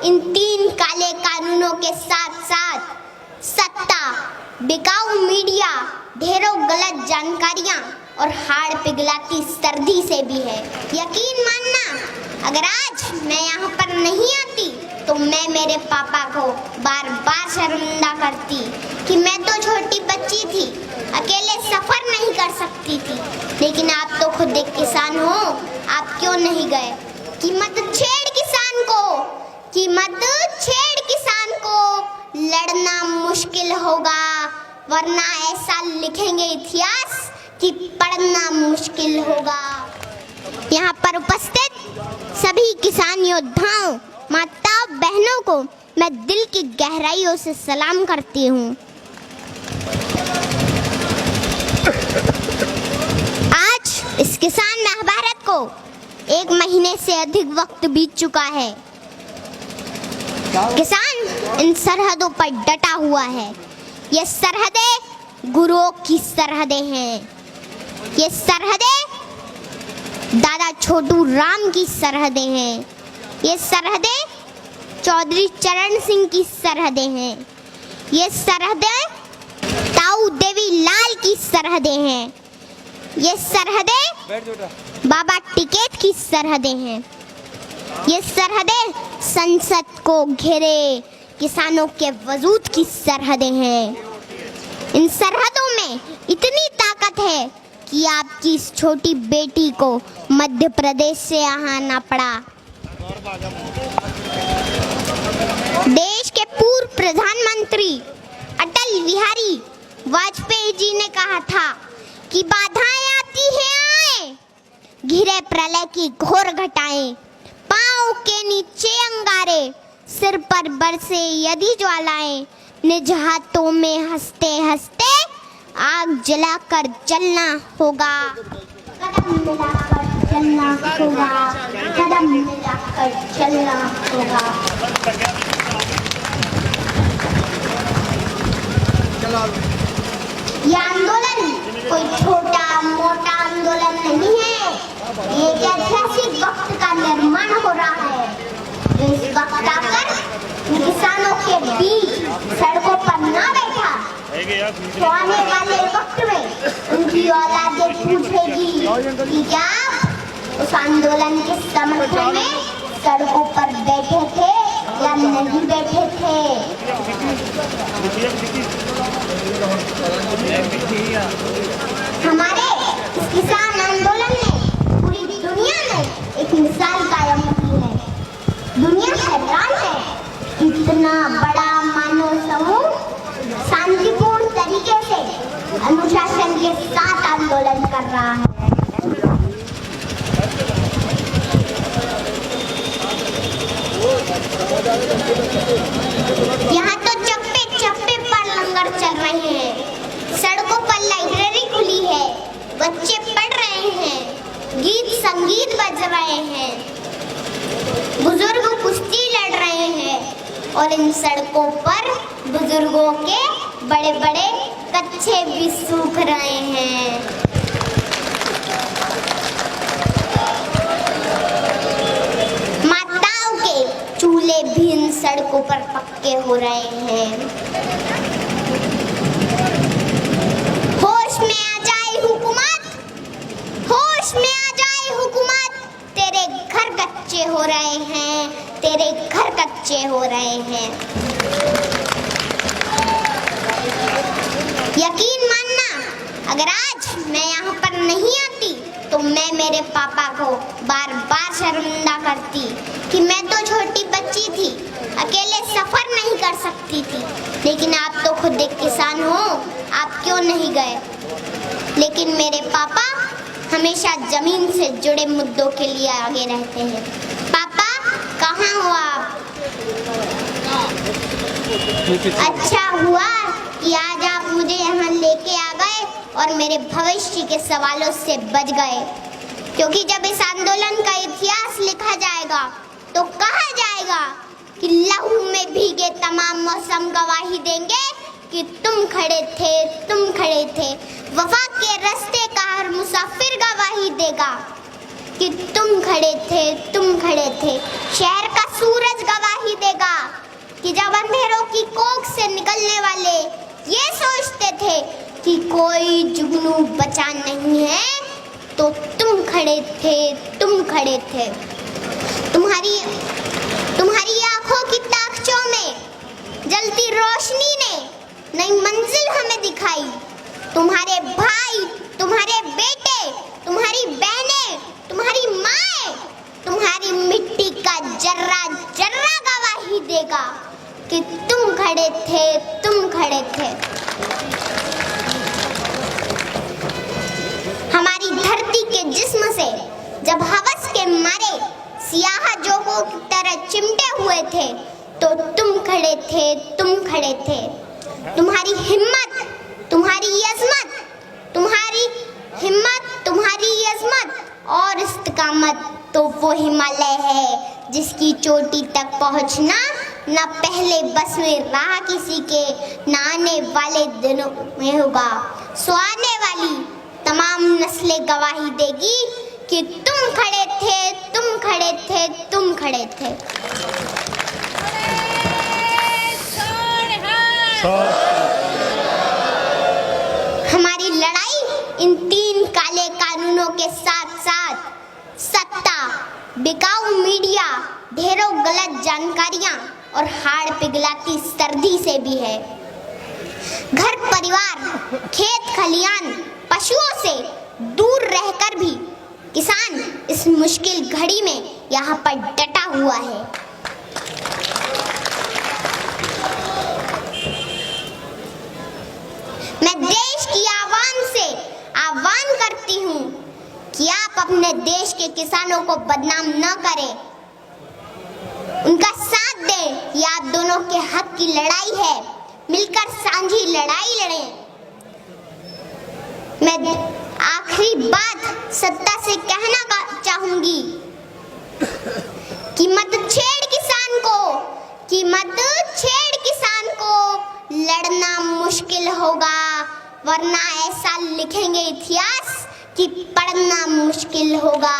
इन 3 काले कानूनों के साथ साथ सत्ता, बिकाऊ मीडिया, ढेरों गलत जानकारियां और हाड़ पिघलाती सर्दी से भी है। यकीन मानना, अगर आज मैं यहाँ पर नहीं आती तो मैं मेरे पापा को बार बार शर्मिंदा करती कि मैं तो छोटी बच्ची थी, अकेले सफर नहीं कर सकती थी। लेकिन आप तो खुद एक किसान हो, आप क्यों नहीं गए? कीमत छेड़ किसान को, कीमत छेड़ किसान को, लड़ना मुश्किल होगा, वरना ऐसा लिखेंगे इतिहास कि पढ़ना मुश्किल होगा। यहाँ पर उपस्थित सभी किसान योद्धाओं, माताओं, बहनों को मैं दिल की गहराइयों से सलाम करती हूँ। आज इस किसान महाभारत को 1 महीने से अधिक वक्त बीत चुका है। किसान इन सरहदों पर डटा हुआ है। ये सरहदें गुरुओं की सरहदें हैं। ये सरहदें दादा छोटू राम की सरहदें हैं। ये सरहदें चौधरी चरण सिंह की सरहदें हैं। ये सरहदें ताऊ देवी लाल की सरहदें हैं। ये सरहदें बाबा टिकैत की सरहदें हैं। ये सरहदें संसद को घेरे किसानों के वजूद की सरहदें हैं। इन सरहदों में इतनी ताकत है कि आपकी इस छोटी बेटी को मध्य प्रदेश से आना पड़ा। देश के पूर्व प्रधानमंत्री अटल बिहारी वाजपेयी जी ने कहा था कि बाधाएं आती हैं आए, घिरे प्रलय की घोर घटाएं, पांव के नीचे अंगारे, सिर पर बरसे यदि ज्वालाएं, निज हाथों में हंसते हंसते आग जलाकर जलना होगा। कदम मिलाकर चलना होगा, कदम मिलाकर चलना होगा। यह आंदोलन कोई छोटा मोटा आंदोलन नहीं है। ये एक ऐतिहासिक वक्त का निर्माण हो रहा है। इस वक्त आकर किसानों के बीच सड़कों पर ना बैठा तो आने वाले वक्त में उनकी औलादें पूछेगी कि क्या उस आंदोलन के समर्थन में सड़कों पर बैठे थे या नहीं बैठे थे। हमारे इस किसान आंदोलन ने पूरी दुनिया में एक मिसाल कायम की है। दुनिया हैरान है, इतना बड़ा मानव समूह शांतिपूर्ण तरीके से अनुशासन के साथ आंदोलन कर रहा है। यहाँ तो चप्पे चप्पे पर लंगर चल रहे हैं, सड़कों पर लाइब्रेरी खुली है, बच्चे पढ़ रहे हैं, गीत संगीत बज रहे हैं, बुजुर्ग कुश्ती लड़ रहे हैं और इन सड़कों पर बुजुर्गों के बड़े बड़े कच्छे भी सूख रहे हैं। माताओं के चूल्हे भी इन सड़कों पर पक्के हो रहे हैं। होश में आ जाए हुकूमत, होश में आ जाए हुकूमत, तेरे घर कच्चे हो रहे हैं, तेरे घर कच्चे हो रहे हैं। यकीन मानना, अगर आज मैं यहाँ पर नहीं आती तो मैं मेरे पापा को बार बार शर्मिंदा करती कि मैं तो छोटी बच्ची थी, अकेले सफर नहीं कर सकती थी। लेकिन आप तो खुद एक किसान हो, आप क्यों नहीं गए? लेकिन मेरे पापा हमेशा जमीन से जुड़े मुद्दों के लिए आगे रहते हैं। पापा कहाँ हो आप? अच्छा हुआ कि आज आप मुझे यहाँ लेके आ गए और मेरे भविष्य के सवालों से बच गए, क्योंकि जब इस आंदोलन का इतिहास लिखा जाएगा तो कहा जाएगा कि लहू में भीगे तमाम मौसम गवाही देंगे कि तुम खड़े थे, तुम खड़े थे। वफा के रास्ते का हर मुसाफिर गवाही देगा कि तुम खड़े थे, तुम खड़े थे। शहर का सूरज गवाही देगा कि जब अंधेरों की कोख से निकलने वाले ये सोचते थे कि कोई जुगनू बचा नहीं है, तो तुम खड़े थे। तुम्हारी आंखों की ताकचों में जलती रोशनी ने नई मंजिल हमें दिखाई। तुम्हारे भाई, तुम्हारे बेटे, तुम्हारी बहनें, तुम्हारी माएं, तुम्हारी मिट्टी का जर्रा जर्रा गवाही देगा कि तुम खड़े थे। हमारी धरती के जिस्म से जब हवस के मारे सियाह जोगों की तरह चिमटे हुए थे, तो तुम खड़े थे। तुम्हारी हिम्मत, तुम्हारी अज़मत और इस्तिकामत तो वो हिमालय है जिसकी चोटी तक पहुंचना न पहले बस में रहा किसी के, न आने वाले दिनों में होगा। सो आने वाली तमाम नस्लें गवाही देगी कि तुम खड़े थे। हमारी लड़ाई इन 3 काले कानूनों के साथ साथ सत्ता, बिकाऊ मीडिया, ढेरों गलत जानकारियां और हाड़ पिघलाती सर्दी से भी है। घर परिवार, खेत खलियान, पशुओं से दूर रहकर भी किसान इस मुश्किल घड़ी में यहाँ पर डटा हुआ है। मैं देश की आवाम से आह्वान करती हूँ कि आप अपने देश के किसानों को बदनाम न करें, उनका साथ दें। ये आप दोनों के हक की लड़ाई है, मिलकर साझी लड़ाई लड़ें। मैं आखिरी बात सत्ता से कहना चाहूंगी कि मत छेड़ किसान को लड़ना मुश्किल होगा, वरना ऐसा लिखेंगे इतिहास कि पढ़ना मुश्किल होगा।